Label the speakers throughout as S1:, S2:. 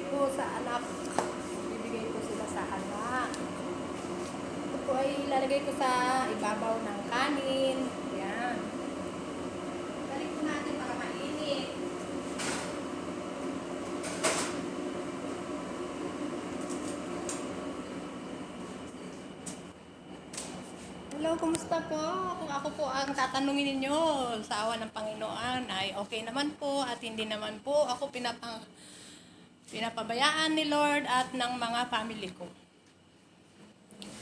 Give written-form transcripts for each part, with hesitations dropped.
S1: ko sa anak. Bibigay ko sila sa anak. Ito po ay ilalagay ko sa ibabaw ng kanin. Yan. Balik po natin para mainit. Hello, kumusta po? Kung ako po ang tatanungin ninyo sa awa ng Panginoon ay okay naman po at hindi naman po ako pinapabayaan ni Lord at ng mga family ko.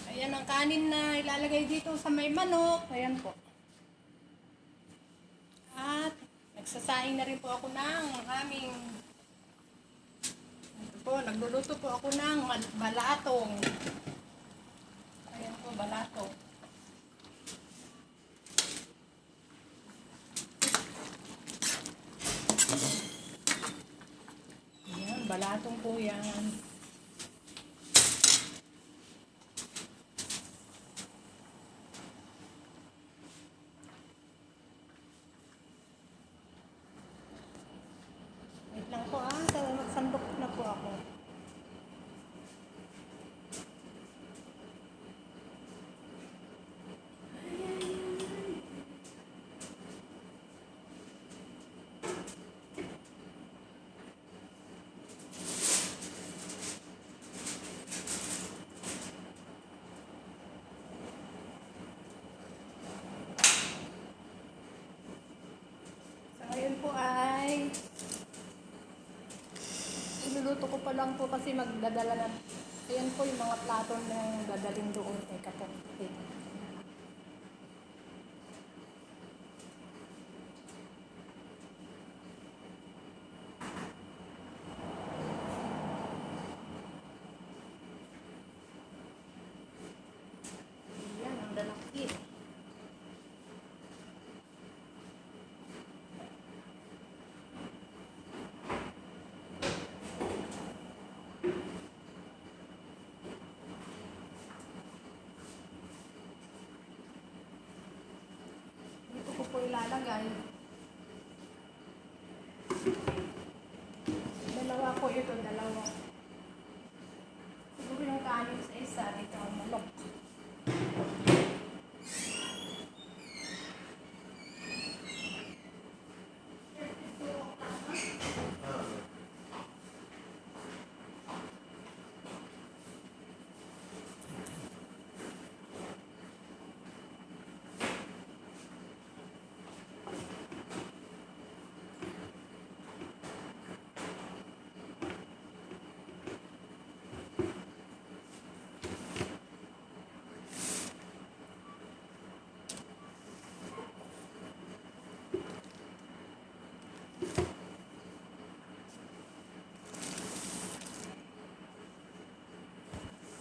S1: Ayan ang kanin na ilalagay dito sa may manok. Ayan po. At nagsasaing na rin po ako ng aming nagluluto po ako ng balatong. Ayan po, balatong. Ayan, balatong po yan. Wait lang po magsandok na po ako. Ngayon po ay iluluto ko pa lang po kasi magdadala na. Ayan po yung mga plato na dadalhin doon. Teka po. Ayan, ang lalaki. Dito ko po ilalagay. Dalawa po ito, dalawa. Siguro yung kanin sa isa, dito ang manok.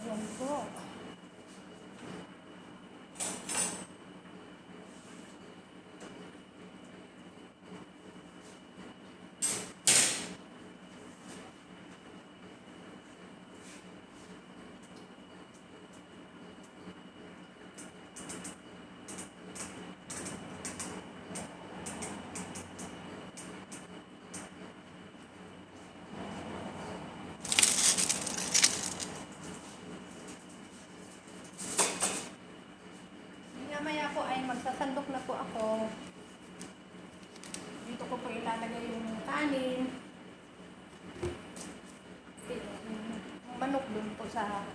S1: Ayan po. Mamaya po ay magsasandok na po ako. Dito ko po ilalagay yung kanin. Yung manok dun po sa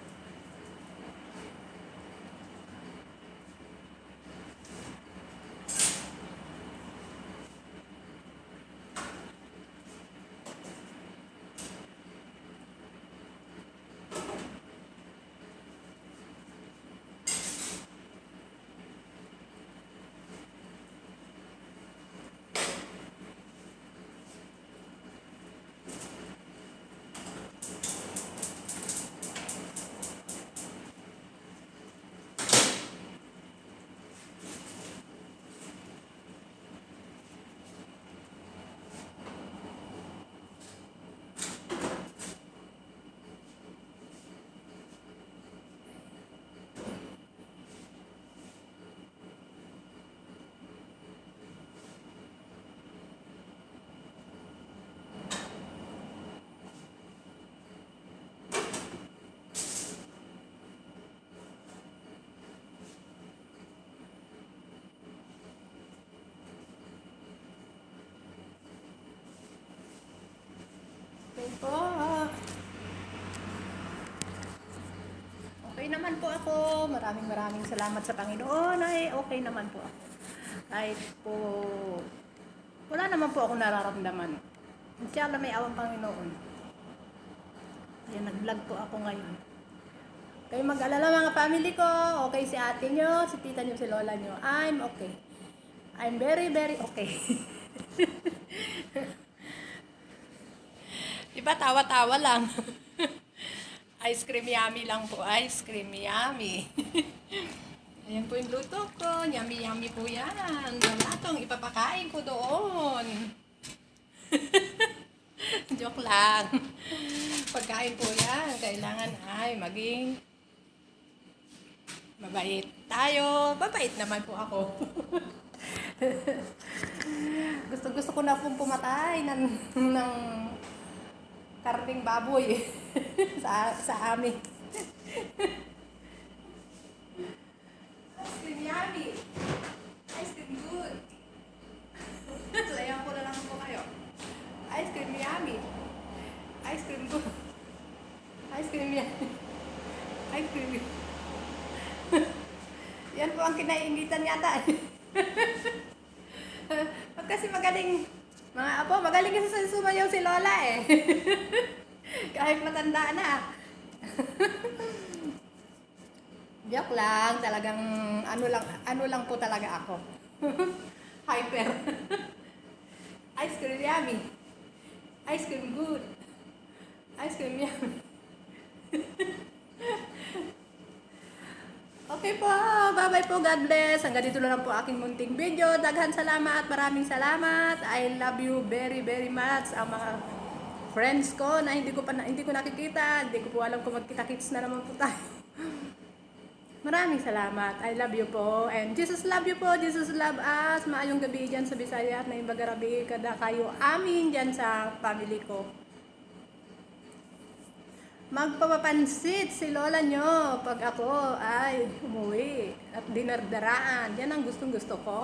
S1: naman po ako. Maraming salamat sa Panginoon. Ay, okay naman po ako. Kahit po, wala naman po ako nararamdaman. Inshallah may awang Panginoon. Ayan, nag-vlog po ako ngayon. Kayo mag-alala mga family ko. Okay si ate nyo, si tita nyo, si lola nyo. I'm okay. I'm very okay. Diba tawa-tawa lang. Ice cream yummy lang po. Ice cream yummy. Ayan po yung luto ko. Yummy po yan. Wala tong ipapakain ko doon. Joke lang. Pagkain po yan. Kailangan ay maging mabait tayo. Mabait naman po ako. Gusto ko na pong pumatay ng karning baboy sa amin. Ice cream yummy. Ice cream good. Sayaw ko na lang po kayo. Ice cream yummy. Ice cream good. Ice cream yummy. Ice cream yummy. Yan po ang kinaiingitan yata. Pag kasi magaling, mga apo, magaling kasi sa sumayaw si Lola eh. Kahit matanda na. Joke lang, talagang ano lang po talaga ako. Hyper. Ice cream yummy. Ice cream good. Ice cream yummy. Okay po, bye-bye po, God bless. Hanggang dito na lang po aking munting video. Daghan salamat, maraming salamat. I love you very much. Ang mga friends ko na hindi ko nakikita, hindi ko po alam kung magkita-kits na naman po tayo. Maraming salamat. I love you po. And Jesus love you po. Jesus love us. Maayong gabi dyan sa Bisaya at na Imbagarabi. Kada kayo amin dyan sa family ko. Magpapapansit si lola nyo pag ako ay umuwi at dinardaraan. Yan ang gustong-gusto ko.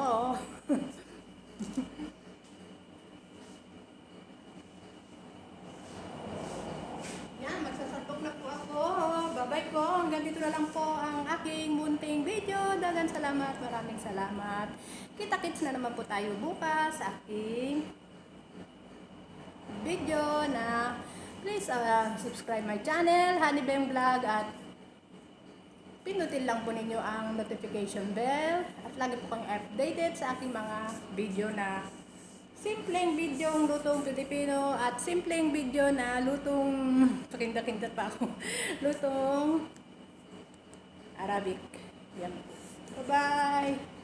S1: Yan, magsasalpok na po ako. Bye-bye po. Hanggang dito na lang po ang aking munting video. Dagan salamat. Maraming salamat. Kita-kits na naman po tayo bukas sa aking video na please subscribe my channel, Honeybem Vlog, at pinutin lang po ninyo ang notification bell at lagi po kang updated sa aking mga video na simpleng video ng lutong Pilipino at simpleng video na lutong pakinda-kindat pa ako lutong Arabic. Yan. Bye-bye!